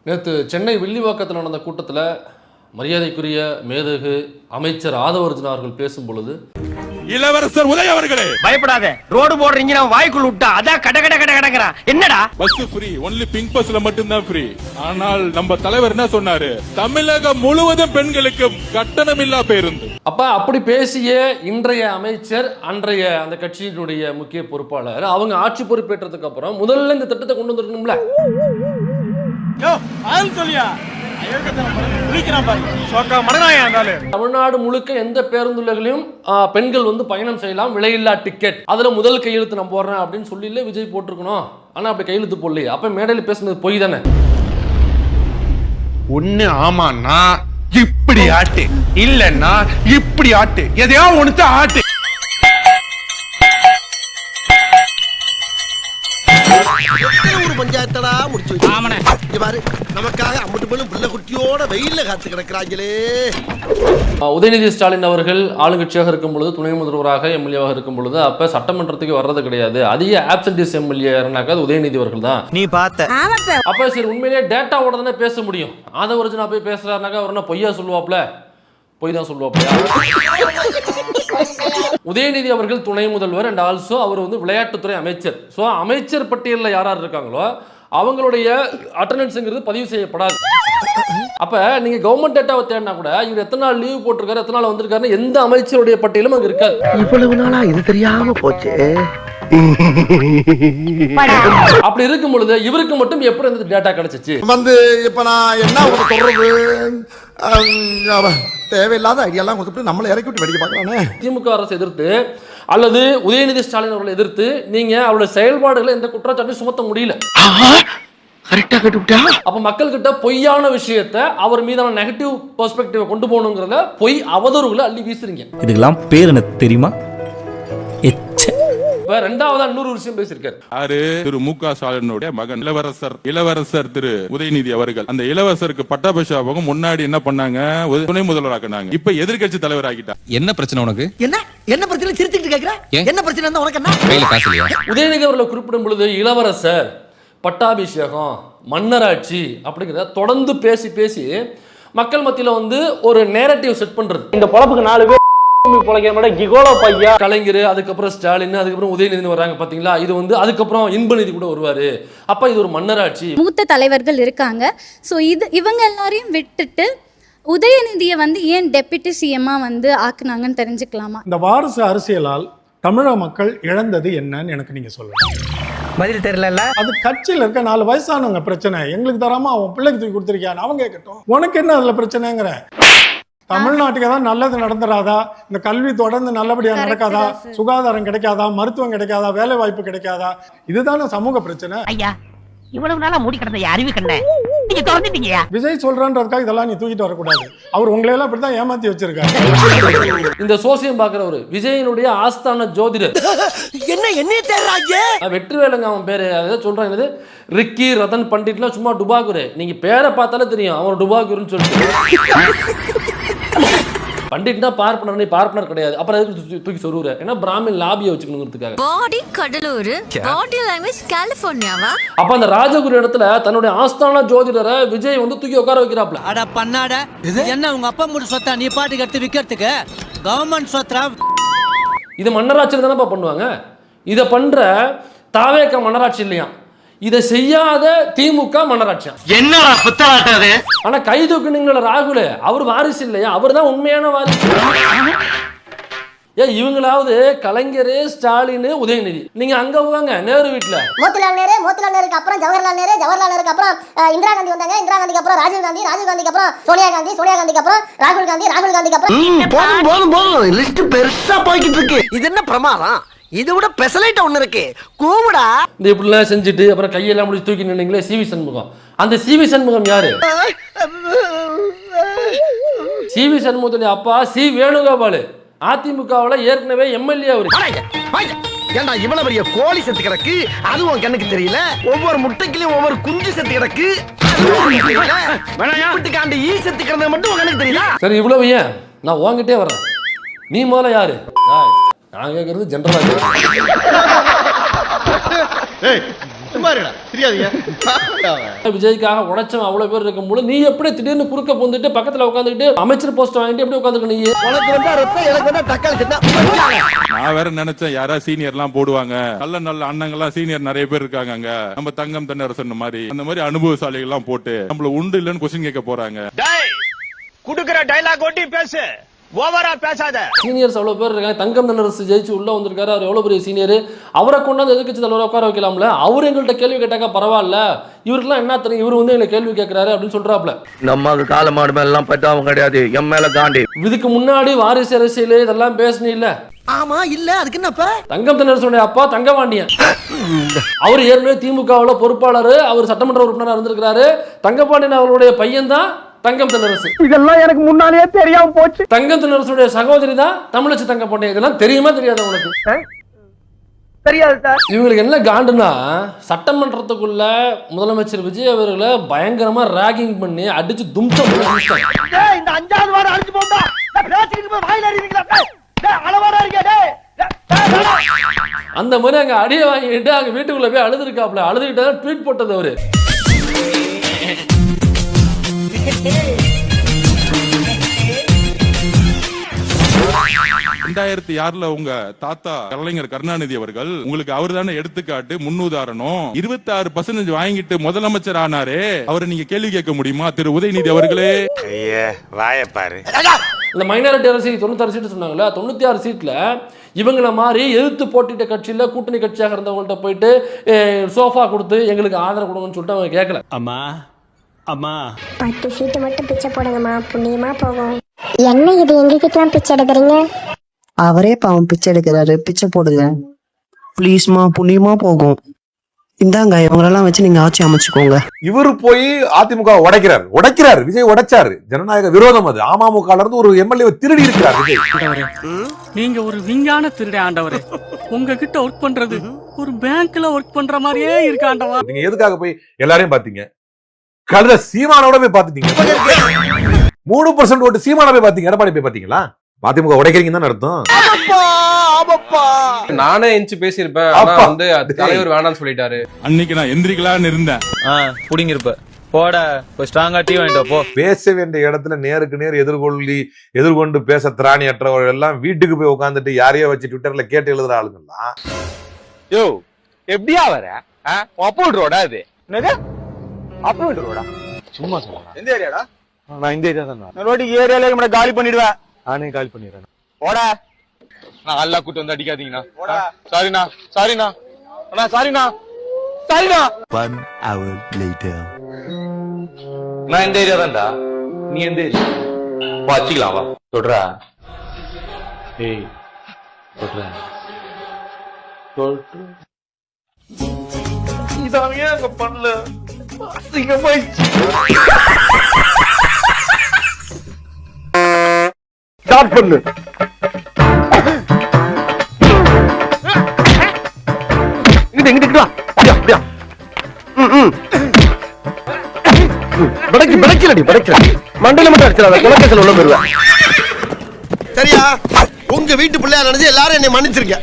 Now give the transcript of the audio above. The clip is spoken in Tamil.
நேற்று சென்னை வில்லிவாக்கத்தில் நடந்த கூட்டத்தில் மரியாதைக்குரிய மேதகு அமைச்சர் ஆதவர்ஜுனா அவர்கள் பேசும் பொழுது, இளவரசர் உதய அவர்களே, பயப்படாத, ரோடு போடுறீங்க நான் வாய்க்குள்ள விட்டா அதான் கட கட கட கடங்கறான். என்னடா பஸ் ஃப்ரீ, ஒன்லி பிங்க் பஸ்ல மட்டும் தான் ஃப்ரீ. ஆனால் நம்ம தலைவர் என்ன சொன்னாரு, தமிழகம் முழுவதும் பெண்களுக்கு கட்டணமில்லா பேருந்து. அப்படி பேசிய இன்றைய அமைச்சர் அன்றைய அந்த கட்சியினுடைய முக்கிய பொறுப்பாளர் அவங்க ஆட்சி பொறுப்பேற்றதுக்கு அப்புறம் முதல்ல இந்த திட்டத்தை கொண்டு வந்துருக்கணும்ல. தமிழ்நாடு முழுக்க எந்த பேருந்துகளையும் பெண்கள் வந்து பயணம் செய்யலாம், விலையில்லா டிக்கெட், அதுல முதல் கையெழுத்து நான் போடுறேன் அப்படின்னு சொல்லி விஜய் போட்டிருக்கணும். ஆனா அப்படி கையெழுத்து போடலையே. அப்ப மேடையில் பேசுனது பொய் தானே. ஒண்ணு ஆமான்னா இப்படி ஆட்டு, இல்லன்னா இப்படி ஆட்டு, எதையா ஒண்ணு ஆட்டு. பஞ்சாயத்தடா முடிச்சு வச்சு நமக்காக அம்பட்டு போலும் புள்ள குட்டியோட வெயில்ல காத்து கிடக்குறாங்களே. உதயநிதி ஸ்டாலின் அவர்கள் ஆளுங்கட்சியாக இருக்கும் பொழுது, துணை முதல்வராக எம்எல்ஏவாக இருக்கும் பொழுது அப்ப சட்டமன்றத்துக்கு வர்றது கிடையாது. அதிக ஆப்சன்டிஸ் எம்எல்ஏனாக்கா உதயநிதி அவர்கள் தான். நீ பார்த்த அப்ப சரி, உண்மையிலேயே டேட்டாவோட தானே பேச முடியும். ஆதவர்ஜுனா போய் பேசுறாருனாக்கா அவர் என்ன பொய்யா சொல்லுவாப்ல? பொய் தான் சொல்லுவாப்ல. உதயநிதி அவர்கள் துணை முதல்வர் அண்ட் ஆல்சோ அவர் வந்து விளையாட்டுத்துறை அமைச்சர். ஸோ அமைச்சர் பட்டியலில் யார் இருக்காங்களோ அவங்களுடைய அட்டண்டன்ஸ்ங்கிறது பதிவு செய்யப்படாது. அப்ப நீங்க கவர்மெண்ட் டேட்டாவை தேடினா கூட இவர் எத்தனை நாள் லீவ் போட்டிருக்காரு, எத்தனை நாள் வந்திருக்காரு, எந்த அமைச்சருடைய பட்டியலும் அங்க இருக்காது. இவ்வளவு நாளா இது தெரியாம போச்சு. அப்படி இருக்கும் பொழுது இவருக்கு மட்டும் எப்படி இந்த டேட்டா கிடைச்சிச்சு? வந்து இப்ப நான் என்ன சொல்றது, தேவையில்லாத ஐடியாலாம் கொடுத்துட்டு நம்மளை இறக்கி விட்டு வெடிக்க பார்க்கறானே. திமுக அரசு எதிர்த்து அல்லது உதயநிதி ஸ்டாலின் அவர்களை எதிர்த்து நீங்க அவருடைய செயல்பாடுகளை எந்த குற்றச்சாட்டையும் சுமத்த முடியல. அப்ப மக்கள் கிட்ட பொய்யான விஷயத்தை அவர் மீதான நெகட்டிவ் பெர்ஸ்பெக்டிவ் கொண்டு போகணுங்கிறத பொய் அவதூறுகளை அள்ளி வீசுறீங்க. இதுக்கெல்லாம் பேர் எனக்கு தெரியுமா? ரெண்டாவதா இன்னொரு விஷயம் பேசியிருக்காரு. யாரு? திரு மு.க. ஸ்டாலினுடைய மகன் இளவரசர் திரு உதயநிதி அவர்கள். அந்த இளவரசருக்கு பட்டாபிஷேகம் முன்னாடி என்ன பண்ணாங்க, துணை முதல்வராக்குனாங்க. இப்ப எதிர்க்கட்சி தலைவர் ஆகிட்டா. என்ன பிரச்சனை உனக்கு? என்ன பிரச்சனை சிரிச்சுட்டு கேக்குற? என்ன பிரச்சனை இருந்தா உனக்கு என்ன? கையில காசு இல்லையா? உதயநிதி அவர்களை குறிப்பிடும் பொழுது இளவரசர், பட்டாபிஷேகம், மன்னராட்சி அப்படிங்கிறத தொடர்ந்து பேசி பேசி மக்கள் மத்தியில வந்து ஒரு நேரட்டிவ் செட் பண்றது. இந்த பொழப்புக்கு 4 பேர் கலைஞர், அதுக்கப்புறம் ஸ்டாலின், அதுக்கப்புறம் உதயநிதி வர்றாங்க பாத்தீங்களா. இது வந்து அதுக்கப்புறம் இன்பநிதி கூட வருவாரு. அப்ப இது ஒரு மன்னராட்சி. மூத்த தலைவர்கள் இருக்காங்க. ஸோ இவங்க எல்லாரையும் விட்டுட்டு உதயநிதியை வந்து ஏன் டெப்யூட்டி சிஎம்மா வந்து ஆக்குனாங்கன்னு தெரிஞ்சுக்கலாமா? இந்த வாரிசு அரசியலால் தமிழக மக்கள் இழந்தது என்னன்னு எனக்கு நீங்க சொல்லுங்க. பதில் தெரியல. அது கட்சியில் இருக்க 4 வயசானவங்க பிரச்சனை. எங்களுக்கு தராம அவன் பிள்ளைக்கு தூக்கி கொடுத்துருக்கியான்னு அவங்க கேட்கட்டும். உனக்கு என்ன அதுல பிரச்சனைங்கிற? தமிழ்நாட்டுக்கு தான் நல்லது நடந்துடாதா? இந்த கல்வி தொடர்ந்து நல்லபடியா நடக்காதா? சுகாதாரம் கிடைக்காதா? மருத்துவம் கிடைக்காதா? வேலை வாய்ப்பு கிடைக்காதா? இதுதானே சமூக பிரச்சனை. ஐயா, இவ்வளவு நாளா மூடி கிடந்த அறிவு கண்ணே நீங்க திறந்துட்டீங்க. விஜய் சொல்றான்றதுக்காக இதெல்லாம் நீ தூக்கிட்டு வரக்கூடாது. அவர் உங்களை எல்லாம் இப்படிதான் ஏமாத்தி வச்சிருக்காரு. இந்த சோசியம் பாக்குறவரு விஜயனுடைய ஆஸ்தான ஜோதிடர் என்ன தேடுறாங்க? வெற்றிவேலுங்க அவன் பேரு. அதாவது சொல்றாங்க ரிக்கி ரத்தன் பண்டிட்லாம் சும்மா டுபாகுரு. நீங்க பேரை பார்த்தாலே தெரியும் அவன் டுபாகுருன்னு சொல்லிட்டு. பண்டிட்னா பார்ப்பனர் கிடையாது. அப்புறம் எதுக்கு தூக்கி சொல்லுற? ஏன்னா பிராமின் லாபியை வச்சுக்கணுங்கிறதுக்காக. பாடி கடலூர், பாடி லாங்குவேஜ் கலிபோர்னியாவா? அப்ப அந்த ராஜகுரு இடத்துல தன்னுடைய ஆஸ்தான ஜோதிடரை விஜய் வந்து தூக்கி உட்கார வைக்கிறாப்ல. அட பண்ணாட, என்ன உங்க அப்பா மூடு சொத்தா நீ பாட்டுக்கு எடுத்து விக்கிறதுக்கு? கவர்மெண்ட் சொத்தா இது மன்னராட்சியில் தானப்பா பண்ணுவாங்க. இதை பண்ற தாவேக மன்னராட்சி இல்லையா? இதை செய்யாத திமுக மன்னராட்சியா? என்னடா புத்தலாட்டது? ஆனா கை தூக்குனீங்களா ராகுல், அவர் வாரிசு இல்லையா? அவர் தான் உண்மையான வாரிசு. இவங்களாவது கலைஞர், ஸ்டாலின், உதயநிதி. நீங்க அங்க போவாங்க நேரு வீட்டுல. மோத்திலால் நேருக்கு அப்புறம் ஜவஹர்லால் நேருக்கு அப்புறம் இந்திரா காந்தி வந்தாங்க. இந்திரா காந்திக்கு அப்புறம் ராஜீவ் காந்திக்கு அப்புறம் சோனியா காந்திக்கு அப்புறம் ராகுல் காந்திக்கு அப்புறம் போதும் லிஸ்ட் பெருசா போய்கிட்டு இருக்கு. இது என்ன பிரமாதம்? இது விட பெசலைட் ஒண்ணு இருக்கு. கூவுடா. இந்த இப்படிலாம் செஞ்சுட்டு அப்புறம் கையெல்லாம் முடிச்சு தூக்கி நின்னீங்களே சிவி சண்முகம். அந்த சிவி சண்முகம் யாரு? சிவி சண்முகத்துடைய அப்பா சி வேணுகோபால். அதிமுகவில் ஏற்கனவே எம்எல்ஏ அவரு. ஏண்டா இவ்வளவு பெரிய கோழி செத்து கிடக்கு, அதுவும் கண்ணுக்கு தெரியல. ஒவ்வொரு முட்டைக்குலயும் ஒவ்வொரு குஞ்சு செத்து கிடக்கு. வீட்டுக்காண்டி ஈ செத்து கிடந்தது மட்டும் கண்ணுக்கு தெரியல. சரி, இவ்வளவு ஏன் நான் உங்ககிட்டே வர்றேன். நீ முதல்ல யாரு? நான் கேட்கறது ஜெனரலா. சும்மா இருடா தெரியாதீங்க. விஜய்க்காக உடைச்சவன் அவ்வளவு பேர் இருக்கும்போது நீ எப்படி திடீர்னு குறுக்க போந்துட்டு பக்கத்துல உட்காந்துக்கிட்டு அமைச்சர் போஸ்ட் வாங்கிட்டு எப்படி உட்காந்துக்க நீ? உனக்கு வந்தா ரத்தம், எனக்கு வந்தா தக்காளி சட்னா. நான் வேற நினைச்சேன் யாரா சீனியர் எல்லாம் போடுவாங்க, நல்ல நல்ல அண்ணங்கள்லாம் சீனியர் நிறைய பேர் இருக்காங்க அங்க, நம்ம தங்கம் தென்னரசன் மாதிரி அந்த மாதிரி அனுபவசாலிகள் எல்லாம் போட்டு நம்மள உண்டு இல்லன்னு கொஸ்டின் கேட்க போறாங்க. குடுக்குற டைலாக் ஒட்டி பேசு, ஓவரா பேசாத. சீனியர்ஸ் அவ்வளவு பேர் இருக்காங்க. தங்கம் தென்னரசு ஜெயிச்சு உள்ள வந்திருக்காரு, அவர் எவ்வளவு பெரிய சீனியர். அவரை கொண்டாந்து எதிர்க்கட்சி தலைவரை உட்கார வைக்கலாம்ல. அவர் எங்கள்கிட்ட கேள்வி கேட்டாக்கா பரவாயில்ல, இவருக்குலாம் என்ன தெரியும், இவர் வந்து எங்களை கேள்வி கேட்கிறாரு அப்படின்னு சொல்றாப்ல. நம்ம கால மாடு மேல எல்லாம் பட்டவங்க கிடையாது, எம் மேல காண்டி. இதுக்கு முன்னாடி வாரிசு அரசியல் இதெல்லாம் பேசணும் இல்ல? ஆமா இல்ல, அதுக்கு என்னப்ப? தங்கம் தென்னரசுடைய அப்பா தங்கபாண்டியன், அவர் ஏற்கனவே திமுகவுல பொறுப்பாளர், அவர் சட்டமன்ற உறுப்பினராக இருந்திருக்கிறாரு. தங்கபாண்டியன் அவருடைய பையன் தான் தங்கம் தென்னரசு. இதெல்லாம் எனக்கு முன்னாலேயே தெரியாம போச்சு. தங்கம் தென்னரசுடைய சகோதரி தான் தமிழச்சி தங்கபாண்டியன். இதெல்லாம் தெரியுமா தெரியாத உனக்கு? தெரியாது சார். இவங்களுக்கு என்ன காண்டுனா, சட்டமன்றத்துக்குள்ள முதலமைச்சர் விஜய் அவர்களை பயங்கரமா ராகிங் பண்ணி அடிச்சு தும்சம் இந்த 5வது வாரம் அடிச்சு போண்டா. பேசிக்கிட்டு போய் வாயில அடிக்கிறீங்களா? அளவாடா இருக்கே. அந்த மாதிரி அங்க அடியை வாங்கிட்டு அங்க வீட்டுக்குள்ள போய் அழுதுருக்காப்ல. அழுதுகிட்டு ட்வீட் போட்டது அவரு. உங்க தாத்தா கலைஞர் கருணாநிதி அவர்கள் உங்களுக்கு அவர் தானே எடுத்துக்காட்டு, முன்னுதாரணம். 26% வாங்கிட்டு முதலமைச்சர் ஆனாரே, அவரை நீங்க கேள்வி கேட்க முடியுமா திரு உதயநிதி அவர்களே? வாயப்பாரு. இந்த மைனாரிட்டி அரசு 96 சீட்டு சொன்னாங்களா, 96 சீட்ல இவங்கள மாதிரி எதிர்த்து போட்டிட்ட கட்சியில கூட்டணி கட்சியாக இருந்தவங்கள்ட்ட போயிட்டு சோஃபா கொடுத்து எங்களுக்கு ஆதரவு கொடுங்கன்னு சொல்லிட்டு அவங்க கேட்கல. அம்மா அம்மா 10 சீட்டு மட்டும் பிச்சை போடுங்கம்மா, புண்ணியமா போகும். என்ன இது எங்ககிட்டலாம் பிச்சை எடுக்கிறீங்க? அவரே பாவம் பிச்சை எடுக்கிறாரு, பிச்சை போடுங்க ப்ளீஸ்மா, புண்ணியமா போகும். இந்தாங்க இவங்களெல்லாம் வச்சு நீங்க ஆட்சி அமைச்சுக்கோங்க. இவரு போய் அதிமுக உடைக்கிறாரு. விஜய் உடைச்சாரு. ஜனநாயக விரோதம் அது. அமமுக இருந்து ஒரு எம்எல்ஏ திருடி இருக்கிறார் விஜய். நீங்க ஒரு விஞ்ஞான திருட ஆண்டவரே. உங்ககிட்ட ஒர்க் பண்றது ஒரு பேங்க்ல ஒர்க் பண்ற மாதிரியே இருக்கு ஆண்டவா. நீங்க எதுக்காக போய் எல்லாரையும் பாத்தீங்க? கழுத சீமானோட போய் பாத்துட்டீங்க. 3% ஓட்டு சீமான போய் பாத்தீங்க, எடப்பாடி போய் பாத்தீங்களா? அதிமுக உடைக்கிறீங்கன்னு தான் அர்த்தம். நானே எஞ்சி பேசியிருப்பேன், ஆனா வந்து தலைவர் வேணாம்னு சொல்லிட்டாரு. அன்னைக்கு நான் எந்திரிக்கலான்னு இருந்தேன். புடிங்கிருப்ப போட ஸ்ட்ராங்கா டீ வாங்கிட்டு போ. பேச வேண்டிய இடத்துல நேருக்கு நேர் எதிர்கொண்டு பேச திராணியற்றவர்கள் எல்லாம் வீட்டுக்கு போய் உட்காந்துட்டு யாரையோ வச்சு ட்விட்டர்ல கேட்டு எழுதுற ஆளுங்கலாம். யோ எப்படியா வர? அப்போல் ரோடா அது? என்னது அப்போல் ரோடா? சும்மா சொல்லுங்க. எந்த ஏரியாடா? நான் இந்த ஏரியா தான். ரோட்டுக்கு ஏரியால நம்ம காலி பண்ணிடுவேன். நானே காலி பண்ணிடுறேன். போடா. நான் அல்லா கூட்டு வந்து அடிக்காதீங்கண்ணா. போடா. சாரிண்ணா. அண்ணா சாரிண்ணா. 1 hour later. நான் இந்த ஏரியா தான்டா. நீ எந்த ஏரியா? வச்சுக்கலாம் வா. சொல்றா. ஏய். சொல்றா. இதான் ஏன் அங்க பண்ணல? அசிங்கமாயிடுச்சு. ஸ்டார்ட் பண்ணு. இங்கிட்டு வா. அப்படியா. படைக்கல மண்டையில மட்டும் அடிச்சிடாத, குலக்கேசல் உள்ள போயிருவேன். சரியா? உங்க வீட்டு பிள்ளையா நினைச்சு எல்லாரும் என்னை மன்னிச்சிருக்க.